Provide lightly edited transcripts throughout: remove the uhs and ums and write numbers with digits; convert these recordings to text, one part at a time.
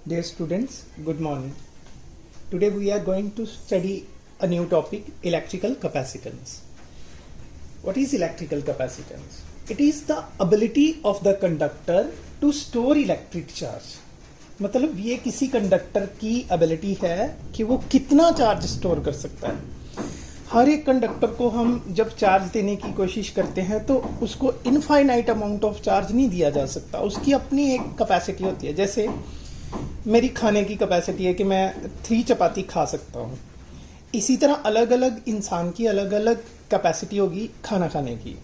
Dear students, good morning. Today we are going to study a new topic, electrical capacitance. What is electrical capacitance? It is the ability of the conductor to store electric charge. मतलब ये किसी conductor की ability है कि वो कितना charge store कर सकता है. हर एक कंडक्टर को हम जब चार्ज देने की कोशिश करते हैं तो उसको इनफाइनाइट अमाउंट ऑफ चार्ज नहीं दिया जा सकता. उसकी अपनी एक कैपेसिटी होती है. जैसे मेरी खाने की कैपेसिटी है कि मैं 3 चपाती खा सकता हूँ. इसी तरह अलग अलग इंसान की अलग अलग कैपेसिटी होगी खाना खाने की.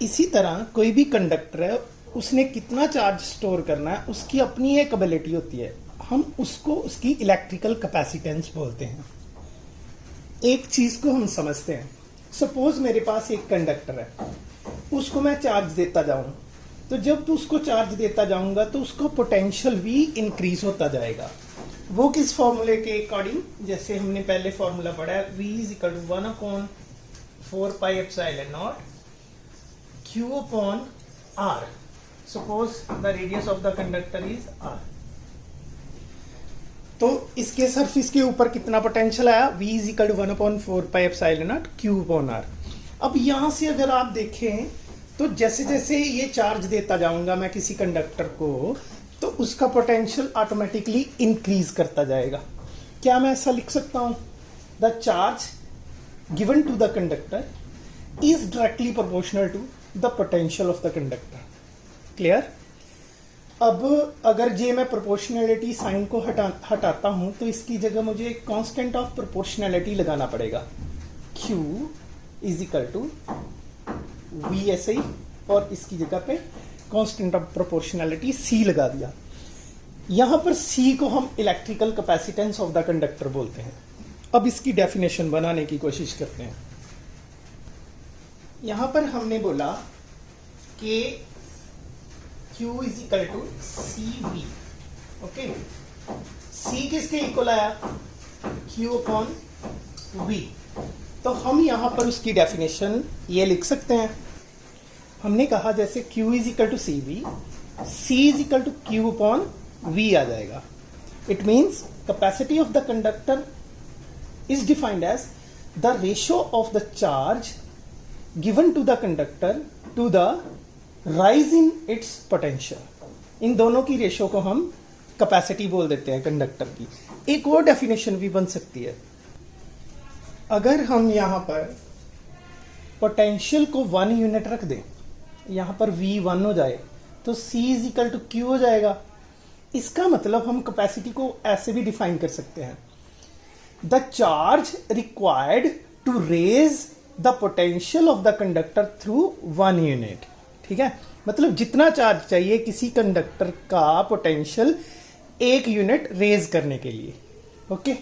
इसी तरह कोई भी कंडक्टर है, उसने कितना चार्ज स्टोर करना है उसकी अपनी एक एबिलिटी होती है. हम उसको उसकी इलेक्ट्रिकल कैपेसिटेंस बोलते हैं. एक चीज को हम समझते हैं. सपोज मेरे पास एक कंडक्टर है, उसको मैं चार्ज देता जाऊं, तो जब उसको चार्ज देता जाऊंगा तो उसका पोटेंशियल भी इंक्रीज होता जाएगा. वो किस फॉर्मूले के अकॉर्डिंग? जैसे हमने पहले फॉर्मूला पढ़ा है, V = 1/4πε0 Q/R. Suppose the radius of the conductor is R. तो इसके सरफेस के ऊपर कितना पोटेंशियल आया? V = 1/4πε0 Q/R. अब यहां से अगर आप देखें तो जैसे जैसे ये चार्ज देता जाऊंगा मैं किसी कंडक्टर को, तो उसका पोटेंशियल ऑटोमेटिकली इंक्रीज करता जाएगा. क्या मैं ऐसा लिख सकता हूं? The charge given to the conductor is directly proportional to the potential of the conductor. Clear? अब अगर ये मैं प्रोपोर्शनैलिटी साइन को हटाता हूं तो इसकी जगह मुझे एक कांस्टेंट ऑफ प्रोपोर्शनैलिटी लगाना पड़ेगा. Q = V ऐसे ही, और इसकी जगह पे कांस्टेंट ऑफ प्रोपोर्शनैलिटी C लगा दिया. यहां पर C को हम electrical capacitance of the conductor बोलते हैं. अब इसकी डेफिनेशन बनाने की कोशिश करते हैं. यहां पर हमने बोला कि Q = CV. ओके, C किसके इक्वल आया? Q/V. तो हम यहां पर उसकी डेफिनेशन ये लिख सकते हैं. हमने कहा जैसे Q = CV, C = Q/V आ जाएगा. It means capacity of the conductor is defined as the ratio of the charge given to the conductor to the rise in its potential. इन दोनों की रेशियो को हम कैपेसिटी बोल देते हैं कंडक्टर की. एक और डेफिनेशन भी बन सकती है. अगर हम यहां पर पोटेंशियल को 1 यूनिट रख दें, यहां पर V1 हो जाए, तो C = Q हो जाएगा. इसका मतलब हम कैपेसिटी को ऐसे भी डिफाइन कर सकते हैं. The charge required to raise the potential of the conductor through 1 unit. ठीक है, मतलब जितना चार्ज चाहिए किसी कंडक्टर का पोटेंशियल 1 यूनिट रेज करने के लिए. ओके,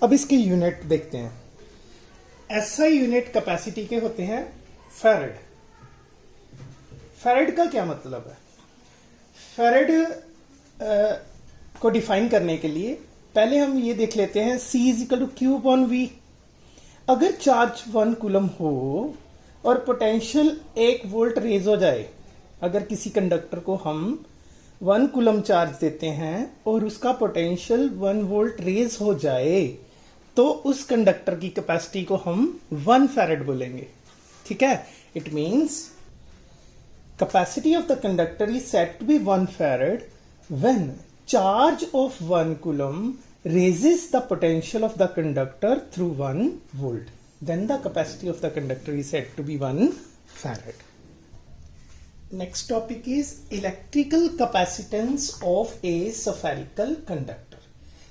अब इसके यूनिट देखते हैं. SI यूनिट कैपेसिटी के होते हैं फैरेड. फैरेड का क्या मतलब है? फैरेड को डिफाइन करने के लिए पहले हम ये देख लेते हैं. C = Q/V. अगर चार्ज 1 कूलम हो और पोटेंशियल 1 वोल्ट रेज हो जाए, अगर किसी कंडक्टर को हम 1 कूलम चार्ज देते हैं और उसका पोटेंशियल 1 वोल्ट रेज हो जाए, तो उस कंडक्टर की कैपेसिटी को हम 1 फैरेड बोलेंगे. ठीक है, it means capacity of the conductor is said to be 1 farad when charge of 1 coulomb raises the potential of the conductor through 1 volt. Then the capacity of the conductor is said to be 1 farad. Next topic is electrical capacitance of a spherical conductor.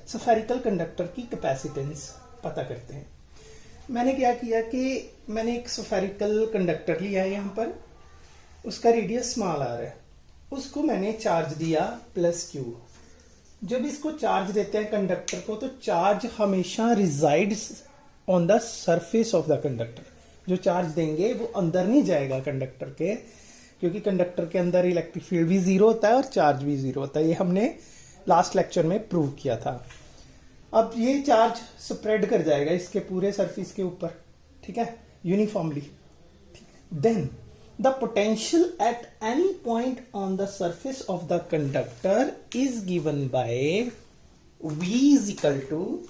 Spherical conductor की capacitance पता करते हैं. मैंने क्या किया कि मैंने एक spherical conductor लिया है. यहाँ पर उसका रेडियस स्मॉल r है, उसको मैंने चार्ज दिया +Q. जब इसको चार्ज देते हैं कंडक्टर को, तो चार्ज हमेशा resides on the surface of the conductor. जो चार्ज देंगे वो अंदर नहीं जाएगा कंडक्टर के, क्योंकि कंडक्टर के अंदर इलेक्ट्रिक फील्ड भी 0 होता है और चार्ज भी 0 होता है. ये हमने लास्ट लेक्चर में प्रूव किया था. अब ये चार्ज स्प्रेड कर जाएगा इसके पूरे सरफेस के ऊपर. ठीक है, uniformly. Then the potential at any point on the surface of the conductor is given by V is equal to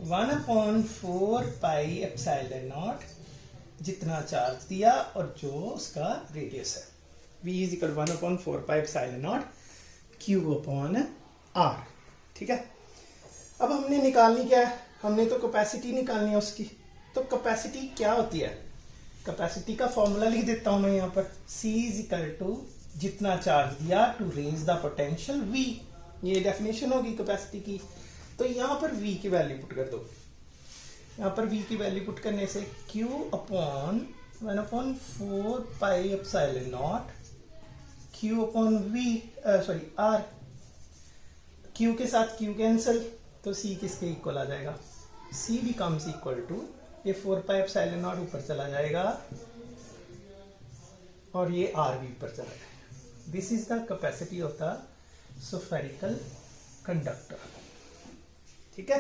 1/4 pi epsilon naught, जितना चार्ज दिया और जो उसका रेडियस है। V is equal 1/4 pi epsilon naught cube upon R. ठीक है, अब हमने निकालनी क्या है, हमने तो कैपेसिटी निकालनी है उसकी। तो कैपेसिटी क्या होती है, कैपेसिटी का फॉर्मूला लिख देता हूं मैं यहाँ पर, C इज इक्वल टू जितना चार्ज दिया to raise the potential V, ये डेफिनेशन होगी कैपेसिटी की। तो यहाँ पर V की वैल्यू पुट कर दो, यहाँ पर V की वैल्यू पुट करने से Q upon 1/4 pi epsilon not Q upon V sorry R, Q के साथ Q कैंसिल, तो C किसके इक्वल आ जाएगा, C बिकम्स इक्वल टू ये 4 पाई एप्सिलॉन नॉट ऊपर चला जाएगा और ये R भी ऊपर चला जाएगा। This is the capacity of the spherical conductor. ठीक है,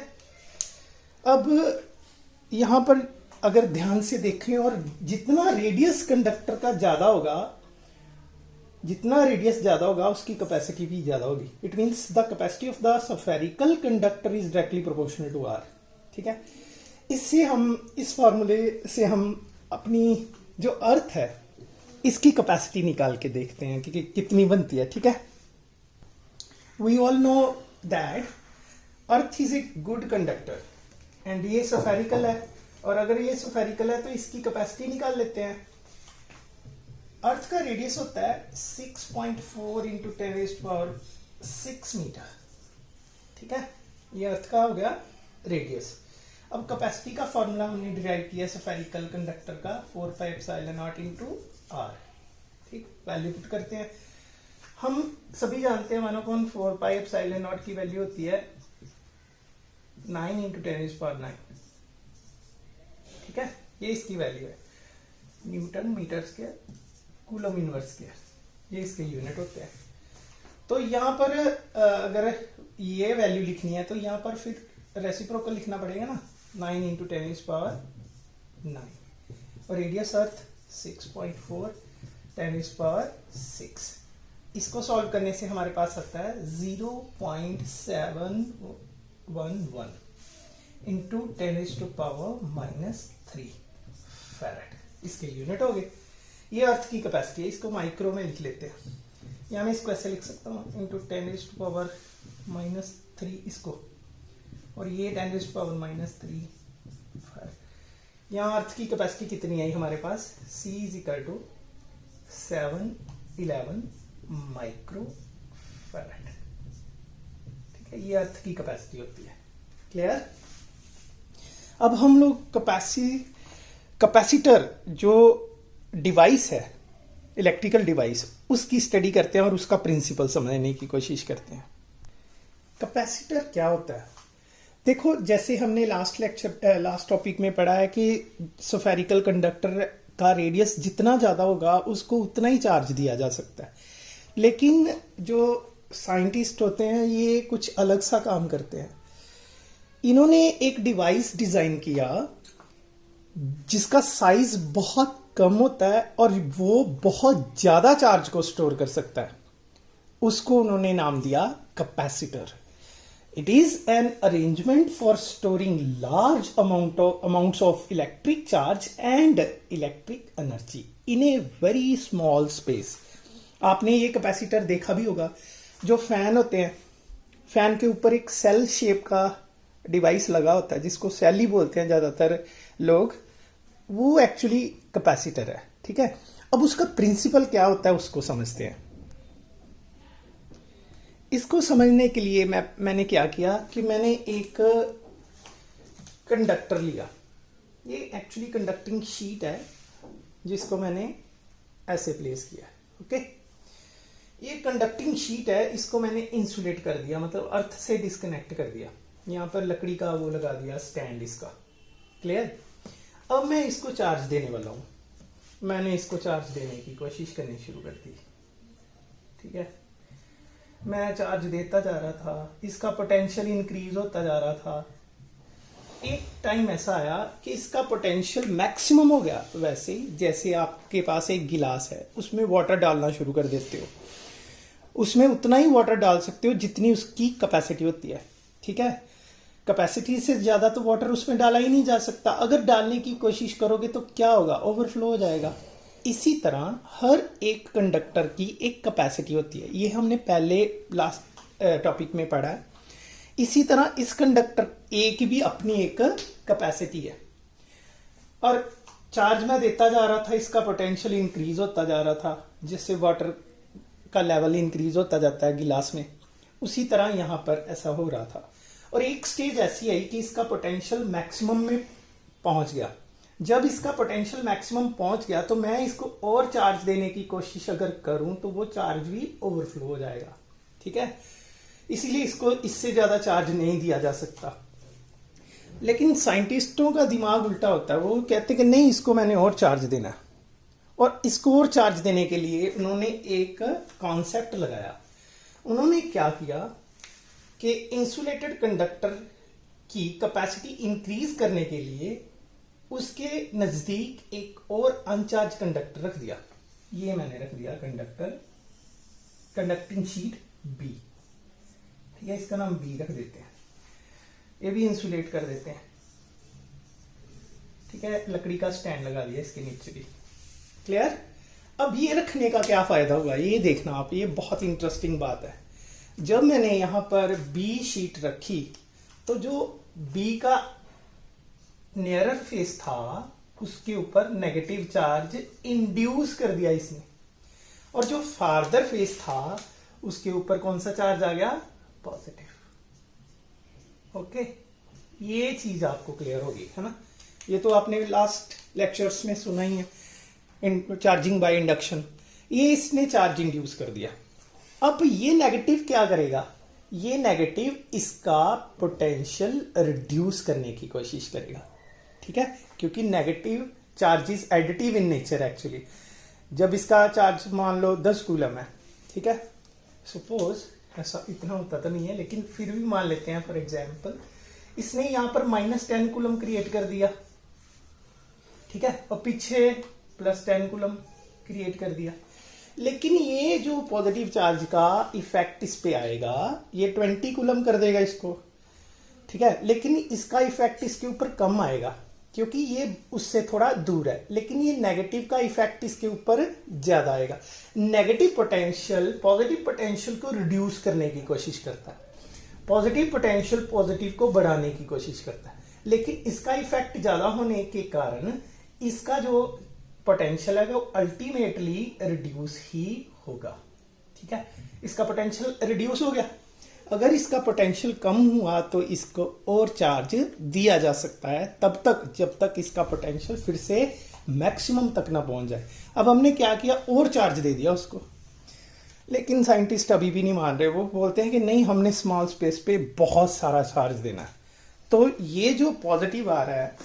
अब यहां पर अगर ध्यान से देखें, और जितना रेडियस कंडक्टर का ज्यादा होगा, जितना रेडियस ज्यादा होगा उसकी कैपेसिटी भी ज्यादा होगी। It means the capacity of the spherical conductor is directly proportional to R. ठीक है, इससे हम, इस फॉर्मूले से हम अपनी जो अर्थ है इसकी कैपेसिटी निकाल के देखते हैं कि कितनी बनती है। ठीक है, we all know that earth is a good conductor and ये स्फेरिकल है, और अगर ये स्फेरिकल है तो इसकी कैपेसिटी निकाल लेते हैं। अर्थ का रेडियस होता है 6.4 इंटू 10⁶ मीटर। ठीक है, ये अर्थ का हो गया रेडियस। अब कैपेसिटी का फॉर्मूला हमने डिराइव किया स्फेरिकल कंडक्टर का 4 pi epsilon not into R. ठीक, वैल्यू पुट करते हैं। हम सभी जानते हैं 1/4 पाई एप्सिलॉन नॉट की वैल्यू होती है 9 इंटू 10⁹। ठीक है, ये इसकी वैल्यू है, newton metre square coulomb inverse square, ये इसके यूनिट होते हैं। तो यहाँ पर अगर ये वैल्यू लिखनी है तो यहाँ पर फिर रेसिप्रोकल लिखना पड़ेगा ना, 9 इंटू 10⁹, और रेडियस अर्थ 6.4 10⁶। इसको सॉल्व करने से हमारे पास आता है 0.711 इंटू 10⁻³ फैरेड, इसके यूनिट हो गए। ये अर्थ की कैपेसिटी है, इसको माइक्रो में लिख लेते हैं। यहाँ मैं इसको ऐसे लिख सकता हूँ इंटू 10⁻³ इसको, और ये 10⁻³ यहाँ अर्थ की कैपेसिटी कितनी आई हमारे पास, C is equal to 711 micro farad. ठीक है, ये अर्थ की कैपेसिटी होती है। क्लियर? अब हम लोग कैपेसिटर जो डिवाइस है, इलेक्ट्रिकल डिवाइस, उसकी स्टडी करते हैं और उसका प्रिंसिपल समझने की कोशिश करते हैं। कैपेसिटर क्या होता है? देखो, जैसे हमने लास्ट टॉपिक में पढ़ा है कि स्फेरिकल कंडक्टर का रेडियस जितना ज्यादा होगा उसको उतना ही चार्ज दिया जा सकता है। लेकिन जो साइंटिस्ट होते हैं ये कुछ अलग सा काम करते हैं। इन्होंने एक डिवाइस डिजाइन किया जिसका साइज बहुत कम होता है और वो बहुत ज्यादा चार्ज को स्टोर कर सकता है। उसको उन्होंने नाम दिया capacitor. It is an arrangement for storing large amounts of electric charge and electric energy in a very small space. आपने ये कैपेसिटर देखा भी होगा, जो फैन होते हैं, फैन के ऊपर एक सेल शेप का डिवाइस लगा होता है जिसको सेल ही बोलते हैं ज्यादातर लोग, वो एक्चुअली कैपेसिटर है। ठीक है, अब उसका प्रिंसिपल क्या होता है उसको समझते हैं। इसको समझने के लिए मैंने क्या किया कि मैंने एक कंडक्टर लिया। ये एक्चुअली कंडक्टिंग शीट है जिसको मैंने ऐसे प्लेस किया। ओके, ये कंडक्टिंग शीट है, इसको मैंने इंसुलेट कर दिया, मतलब अर्थ से डिस्कनेक्ट कर दिया। यहाँ पर लकड़ी का वो लगा दिया स्टैंड इसका। क्लियर? अब मैं इसको चार्ज देने वाला हूँ। मैंने इसको चार्ज देने की कोशिश करनी शुरू कर दी। ठीक है, मैं चार्ज देता जा रहा था, इसका पोटेंशियल इंक्रीज होता जा रहा था। एक टाइम ऐसा आया कि इसका पोटेंशियल मैक्सिमम हो गया। वैसे ही जैसे आपके पास एक गिलास है, उसमें वाटर डालना शुरू कर देते हो, उसमें उतना ही वाटर डाल सकते हो जितनी उसकी कैपेसिटी होती है, ठीक है। कैपेसिटी से ज़्यादा तो वाटर उसमें डाला ही नहीं जा सकता। अगर डालने की कोशिश करोगे तो क्या होगा, ओवरफ्लो हो जाएगा। इसी तरह हर एक कंडक्टर की एक कैपेसिटी होती है, ये हमने पहले लास्ट टॉपिक में पढ़ा है। इसी तरह इस कंडक्टर ए की भी अपनी एक कैपेसिटी है, और चार्ज मैं देता जा रहा था, इसका पोटेंशियल इंक्रीज होता जा रहा था, जिससे वाटर का लेवल इंक्रीज होता जाता है गिलास में। उसी तरह यहाँ पर ऐसा हो रहा था, और एक स्टेज ऐसी आई कि इसका पोटेंशियल मैक्सिमम में पहुंच गया। जब इसका पोटेंशियल मैक्सिमम पहुंच गया तो मैं इसको और चार्ज देने की कोशिश अगर करूं तो वो चार्ज भी ओवरफ्लो हो जाएगा, ठीक है। इसीलिए इसको इससे ज्यादा चार्ज नहीं दिया जा सकता। लेकिन साइंटिस्टों का दिमाग उल्टा होता है, वो कहते हैं कि नहीं, इसको मैंने और चार्ज देना है। और इसको और चार्ज देने के लिए उन्होंने एक कॉन्सेप्ट लगाया। उन्होंने क्या किया कि इंसुलेटेड कंडक्टर की कैपेसिटी इंक्रीज करने के लिए उसके नजदीक एक और अनचार्ज कंडक्टर रख दिया। ये मैंने रख दिया कंडक्टर, कंडक्टिंग शीट बी, ठीक है, इसका नाम बी रख देते हैं। ये भी इंसुलेट कर देते हैं, ठीक है। लकड़ी का स्टैंड लगा दिया इसके नीचे भी, क्लियर। अब ये रखने का क्या फायदा होगा, ये देखना आप, ये बहुत इंटरेस्टिंग बात है। जब मैंने यहां पर बी शीट रखी तो जो बी का नियरर फेस था उसके ऊपर नेगेटिव चार्ज इंड्यूस कर दिया इसने, और जो फार्दर फेस था उसके ऊपर कौन सा चार्ज आ गया, पॉजिटिव। ओके, ये चीज आपको क्लियर होगी, है ना। ये तो आपने लास्ट लेक्चर्स में सुना ही है, चार्जिंग बाय इंडक्शन। ये इसने चार्ज इंड्यूस कर दिया। अब ये नेगेटिव क्या करेगा, ये नेगेटिव इसका पोटेंशियल रिड्यूस करने की कोशिश करेगा, ठीक है, क्योंकि negative charge is additive in nature actually. जब इसका चार्ज मान लो 10 कूलम है, ठीक है, सपोज ऐसा इतना होता तो नहीं है, लेकिन फिर भी मान लेते हैं फॉर एग्जाम्पल, इसने यहां पर -10 कूलम क्रिएट कर दिया, ठीक है, और पीछे +10 कूलम क्रिएट कर दिया। लेकिन ये जो पॉजिटिव चार्ज का इफेक्ट इस पे आएगा, ये 20 कूलम कर देगा इसको, ठीक है, लेकिन इसका इफेक्ट इसके ऊपर कम आएगा क्योंकि ये उससे थोड़ा दूर है। लेकिन ये नेगेटिव का इफेक्ट इसके ऊपर ज्यादा आएगा। नेगेटिव पोटेंशियल पॉजिटिव पोटेंशियल को रिड्यूस करने की कोशिश करता है, पॉजिटिव पोटेंशियल पॉजिटिव को बढ़ाने की कोशिश करता है, लेकिन इसका इफेक्ट ज्यादा होने के कारण इसका जो पोटेंशियल है वो अल्टीमेटली रिड्यूस ही होगा, ठीक है। इसका पोटेंशियल रिड्यूस हो गया। अगर इसका पोटेंशियल कम हुआ तो इसको और चार्ज दिया जा सकता है तब तक जब तक इसका पोटेंशियल फिर से मैक्सिमम तक ना पहुंच जाए। अब हमने क्या किया, और चार्ज दे दिया उसको, लेकिन साइंटिस्ट अभी भी नहीं मान रहे। वो बोलते हैं कि नहीं, हमने स्मॉल स्पेस पे बहुत सारा चार्ज देना है। तो ये जो पॉजिटिव आ रहा है,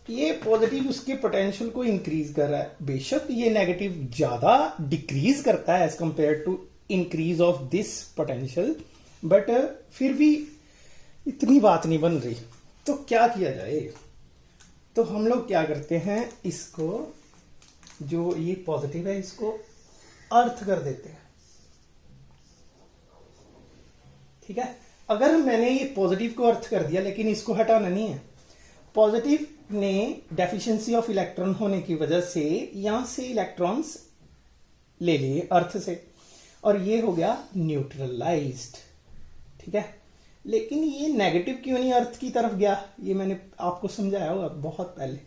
ये पॉजिटिव उसके पोटेंशियल को इंक्रीज कर रहा है। बेशक ये नेगेटिव ज्यादा डिक्रीज करता है as compare to increase of this potential, but फिर भी इतनी बात नहीं बन रही। तो क्या किया जाए, तो हम लोग क्या करते हैं, इसको जो ये पॉजिटिव है इसको अर्थ कर देते हैं, ठीक है। अगर मैंने ये पॉजिटिव को अर्थ कर दिया लेकिन इसको हटाना नहीं है, पॉजिटिव ने डेफिशिएंसी ऑफ इलेक्ट्रॉन होने की वजह से यहां से इलेक्ट्रॉन्स ले लिए अर्थ से, और ये हो गया न्यूट्रलाइज्ड, ठीक है। लेकिन ये नेगेटिव क्यों नहीं अर्थ की तरफ गया, ये मैंने आपको समझाया होगा बहुत पहले,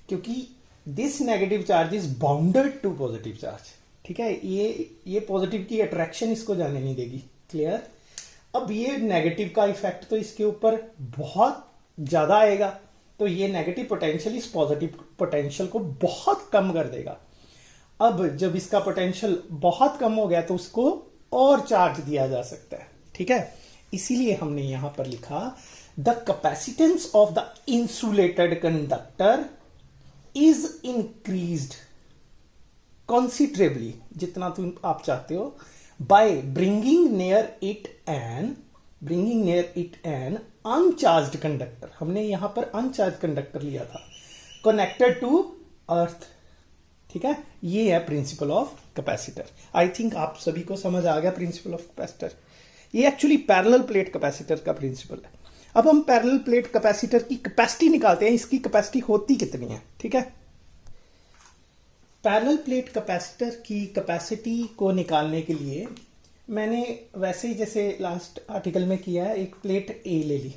क्योंकि this negative charge is bounded to positive charge, ठीक है। ये पॉजिटिव की अट्रैक्शन इसको जाने नहीं देगी, क्लियर। अब ये नेगेटिव का इफेक्ट तो इसके ऊपर बहुत ज्यादा आएगा, तो ये नेगेटिव पोटेंशियल इस पॉजिटिव पोटेंशियल को बहुत कम कर देगा। अब जब इसका पोटेंशियल बहुत कम हो गया तो उसको और चार्ज दिया जा सकता है, ठीक है। इसीलिए हमने यहां पर लिखा the capacitance of the insulated conductor is increased considerably, जितना तुम आप चाहते हो, by bringing near it an bringing near it an uncharged conductor, हमने यहां पर अनचार्ज कंडक्टर लिया था, कनेक्टेड टू अर्थ। ठीक है, ये है principle of capacitor. I think आप सभी को समझ आ गया प्रिंसिपल ऑफ कैपेसिटर। ये एक्चुअली पैरेलल प्लेट कैपेसिटर का प्रिंसिपल है। अब हम पैरेलल प्लेट कैपेसिटर की कैपेसिटी निकालते हैं, इसकी कैपेसिटी होती कितनी है। ठीक है, पैरेलल प्लेट कैपेसिटर की कैपेसिटी को निकालने के लिए मैंने वैसे ही जैसे लास्ट आर्टिकल में किया है, एक प्लेट ए ले ली,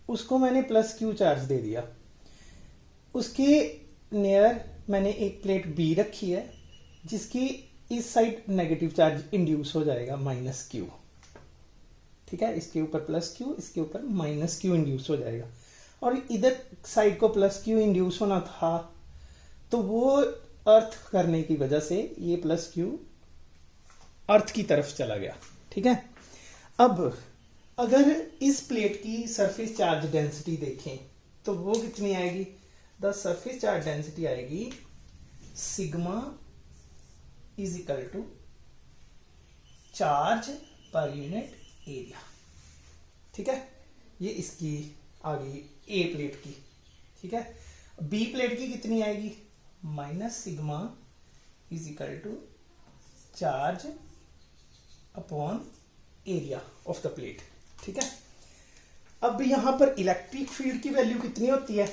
उसको मैंने प्लस क्यू चार्ज दे दिया, उसके नियर मैंने एक प्लेट बी रखी है जिसकी इस साइड नेगेटिव चार्ज इंड्यूस हो जाएगा माइनस क्यू। ठीक है, इसके ऊपर प्लस क्यू, इसके ऊपर माइनस क्यू इंड्यूस हो जाएगा, और इधर साइड को प्लस क्यू इंड्यूस होना था तो वो अर्थ करने की वजह से ये प्लस क्यू अर्थ की तरफ चला गया। ठीक है, अब अगर इस प्लेट की सरफेस चार्ज डेंसिटी देखें तो वो कितनी आएगी, द सरफेस चार्ज डेंसिटी आएगी sigma is equal to charge per unit area. ठीक है, ये इसकी आ गई ए प्लेट की। ठीक है, बी प्लेट की कितनी आएगी, minus sigma is equal to charge upon area of the plate. ठीक है, अब यहां पर इलेक्ट्रिक फील्ड की वैल्यू कितनी होती है,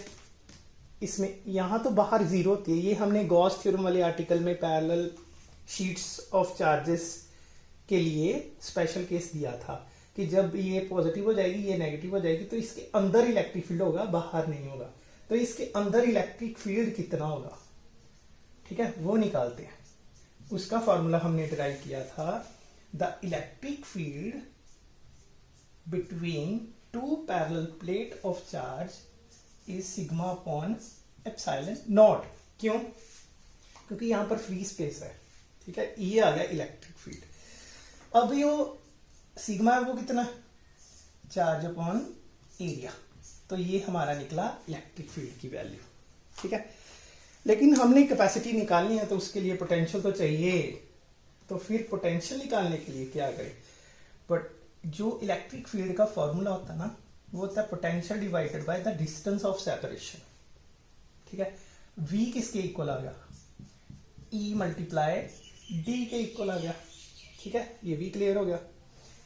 इसमें यहां तो बाहर जीरो होती है। ये हमने गॉस थ्योरम वाले आर्टिकल में पैरेलल शीट्स ऑफ चार्जेस के लिए स्पेशल केस दिया था कि जब ये पॉजिटिव हो जाएगी, ये नेगेटिव हो जाएगी, तो इसके अंदर इलेक्ट्रिक फील्ड होगा, बाहर नहीं होगा। तो इसके अंदर इलेक्ट्रिक फील्ड कितना होगा, ठीक है, वो निकालते हैं। उसका फॉर्मूला हमने डिराइव किया था, the electric field between two parallel plate of charge is sigma upon epsilon not. क्यों, क्योंकि यहां पर फ्री स्पेस है। ठीक है, ये आ गया इलेक्ट्रिक फील्ड। अब यो सिग्मा है वो कितना, चार्ज अपॉन एरिया, तो ये हमारा निकला इलेक्ट्रिक फील्ड की वैल्यू। ठीक है, लेकिन हमने कैपेसिटी निकालनी है तो उसके लिए पोटेंशियल तो चाहिए, तो फिर पोटेंशियल निकालने के लिए क्या करें, बट जो इलेक्ट्रिक फील्ड का फॉर्मूला होता है ना, वो होता है potential divided by the distance of separation. ठीक है, v किसके इक्वल आ गया, E मल्टीप्लाई d के इक्वल आ गया। ठीक है, ये भी क्लियर हो गया।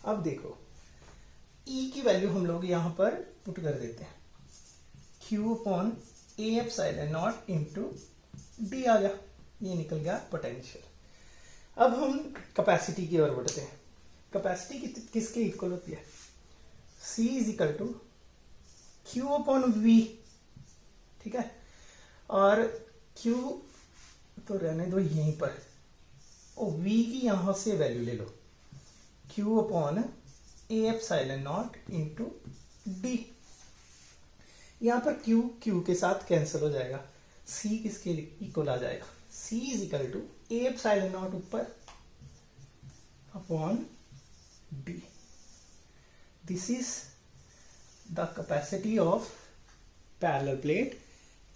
अब देखो E की वैल्यू हम लोग यहां पर पुट कर देते हैं, Q upon a epsilon not into D आ गया, ये निकल गया पोटेंशियल। अब हम कैपेसिटी की ओर बढ़ते हैं। कैपेसिटी किसके इक्वल होती है, C is equal to Q upon V। ठीक है, और Q तो रहने दो यहीं पर, और V की यहां से वैल्यू ले लो, Q upon a epsilon not into D. यहां पर Q के साथ कैंसिल हो जाएगा, C किसके इक्वल आ जाएगा, C is equal to a epsilon not ऊपर upon D। This is the capacity of parallel plate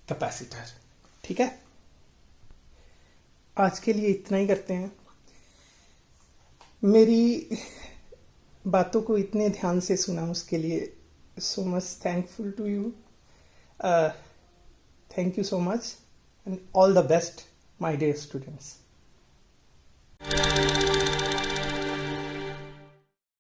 capacitor. ठीक है, आज के लिए इतना ही करते हैं। मेरी बातों को इतने ध्यान से सुना उसके लिए so much thankful to you. Thank you so much and all the best, my dear students.